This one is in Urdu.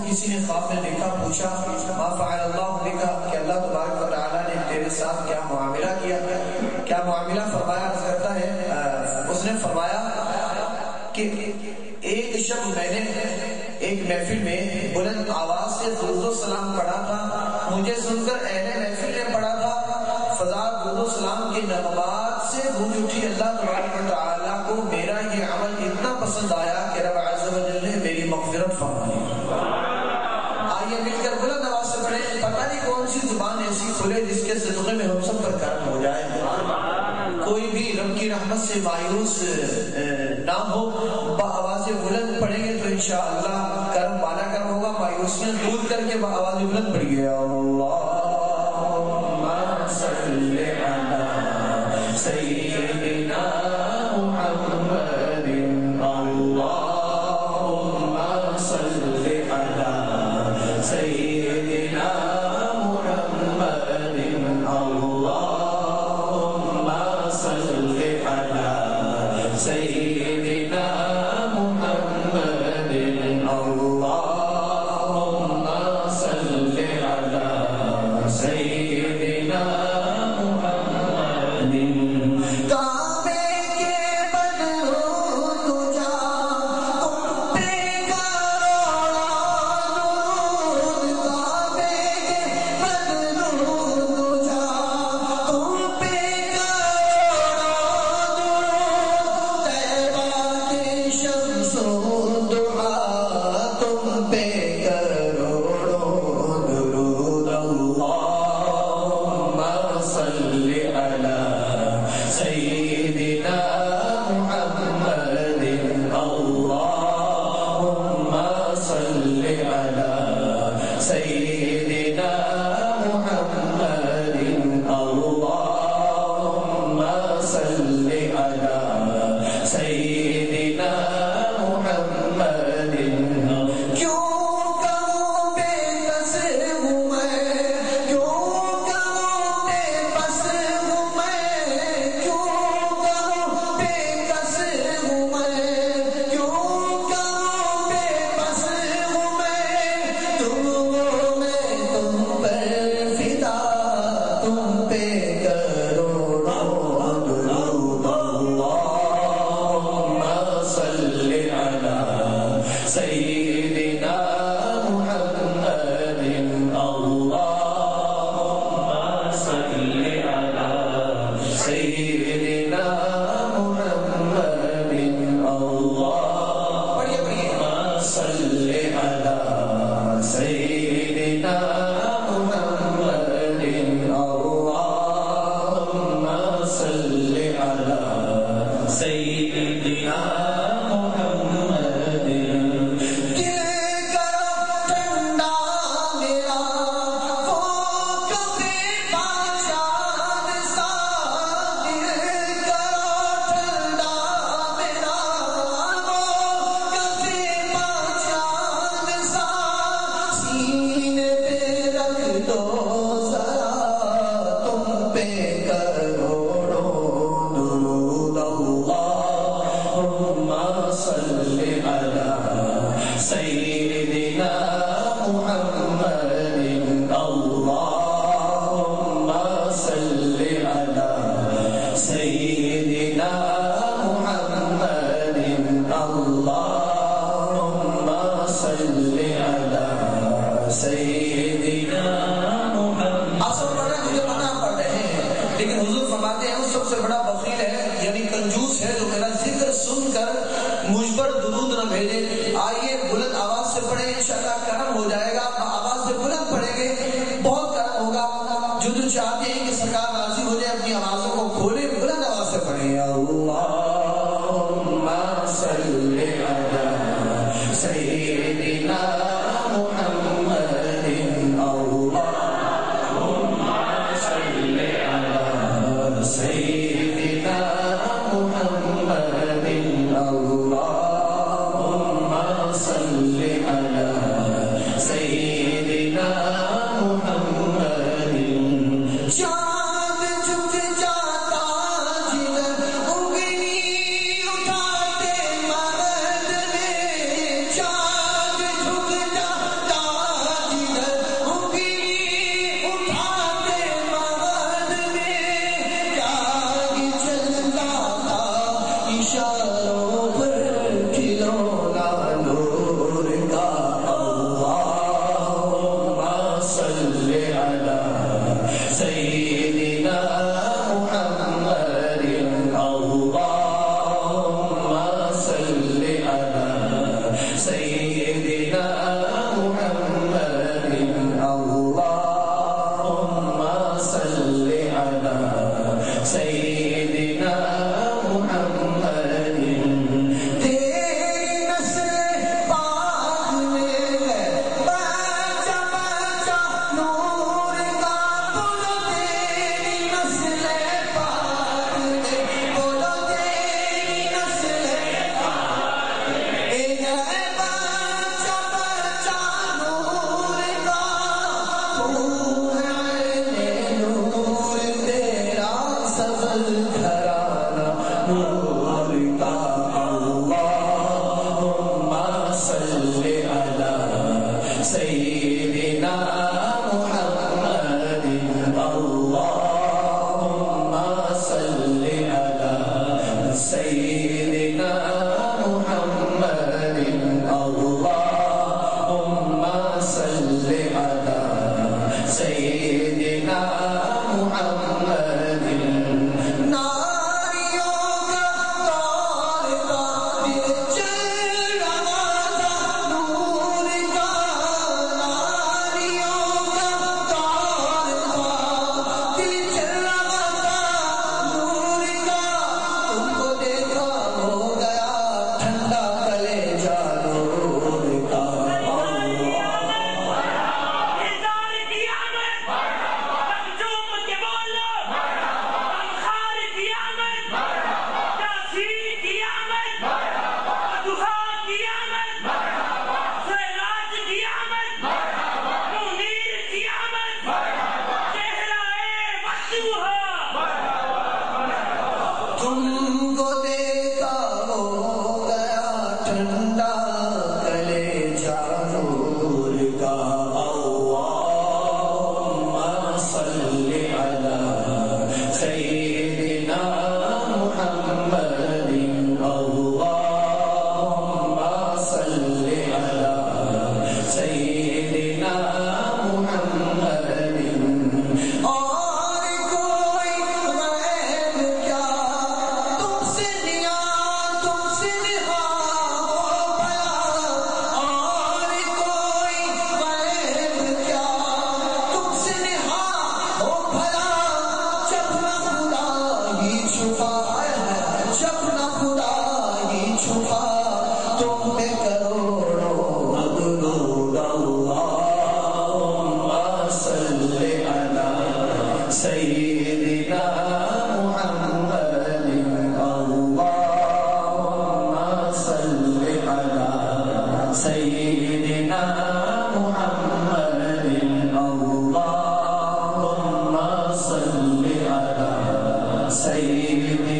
کسی نے خواب میں دیکھا، پوچھا ما فعل اللہ بک، کہ اللہ تبارک و تعالی نے تیرے ساتھ کیا معاملہ کیا، کیا معاملہ فرمایا؟ عرض کرتا ہے اس نے فرمایا کہ ایک شب میں نے ایک محفل میں بلند آواز سے درود و سلام پڑھا تھا، مجھے سن کر اہل محفل نے پڑھا تھا، فضا درود و سلام کے نغمات سے گونج اٹھی۔ اللہ تبارک و تعالی کو میرا یہ عمل اتنا پسند آیا کہ رب عز و جل نے میری مغفرت فرمائی۔ آئیے مل کر بلند آواز سے پڑھیں، پتہ نہیں کون سی زبان ایسی کھلے جس کے صدقے میں ہم سب پر کرم ہو جائے، کوئی بھی رب کی رحمت سے مایوس نہ ہو۔ آواز بلند پڑھیں گے تو انشاءاللہ کرم بالا کرم ہوگا، مایوسیاں دور کر کے آواز بلند پڑھیے۔ اللہم صلی علی سیدنا محمد، اللہم صلی علی سیدنا محمد، اللہم صلی علی سیدنا محمد، اللہم صلی علی سیدنا محمد۔ کعبے کے بدروں تجا تم پہ سے پڑھیں انشاءاللہ کرم ہو جائے گا. آواز سے بلند پڑھیں گے بہت کرم ہوگا. جو چاہتے ہیں کہ سرکار راضی ہو جائے اپنی آوازوں کو کھولیں, بلند آواز سے پڑھیں. اللہم صلی علی سیدنا محمد. اللہم صلی علی سیدنا محمد. اللہم صلی علی سیدنا محمد. چاند جھک جاتا جدھر انگلی اٹھاتے مرد میں. چاند جھک جاتا جدھر انگلی اٹھاتے مرد میں. کیا ہی چلتا تھا اشاروں پر کھلونا نور کا. اللہم صلی علی سیدنا محمد. اللہم صلی علی سیدنا محمد. اللہم صلی علی سیدنا محمد. تیری نسل پاک میں ہے بچہ بچہ نور کا. بولو تیری نسل پاک میں, بولو تیری نسل پاک میں ہے بچہ بچہ نور کا. تو ہے نور تیرا سبز گھرانہ نور کا. اللہم صلی علی سیدنا محمد. اللہم صلی علی سیدنا محمد. اللہم صلی علی سیدنا محمد. ناریوں کا دور کا دل چل رہا تھا نور کا. ناریوں کا دور کا دل چل رہا تھا نور کا. تم کو دیکھا ہو گیا ٹھنڈا کلیجہ نور کا. تم کو دیکھا ہو گیا ٹھنڈا کلیجہ نور کا. اللہم صلی علی سیدنا محمد. اللہم صلی علی سیدنا محمد. اور کوئی غیب کیا تم سے نیا تم سے نہا ہو بھلا. اور کوئی غیب کیا تم سے نہا ہو بھلا. جب نہ خدا ہی چھپا ہے, جب نہ خدا ہی چھپا تم پہ کروڑوں مغرور. اللہم صلی علی سیدنا محمد. اللہم صلی علی سیدنا محمد. اللہم صلی علی سیدنا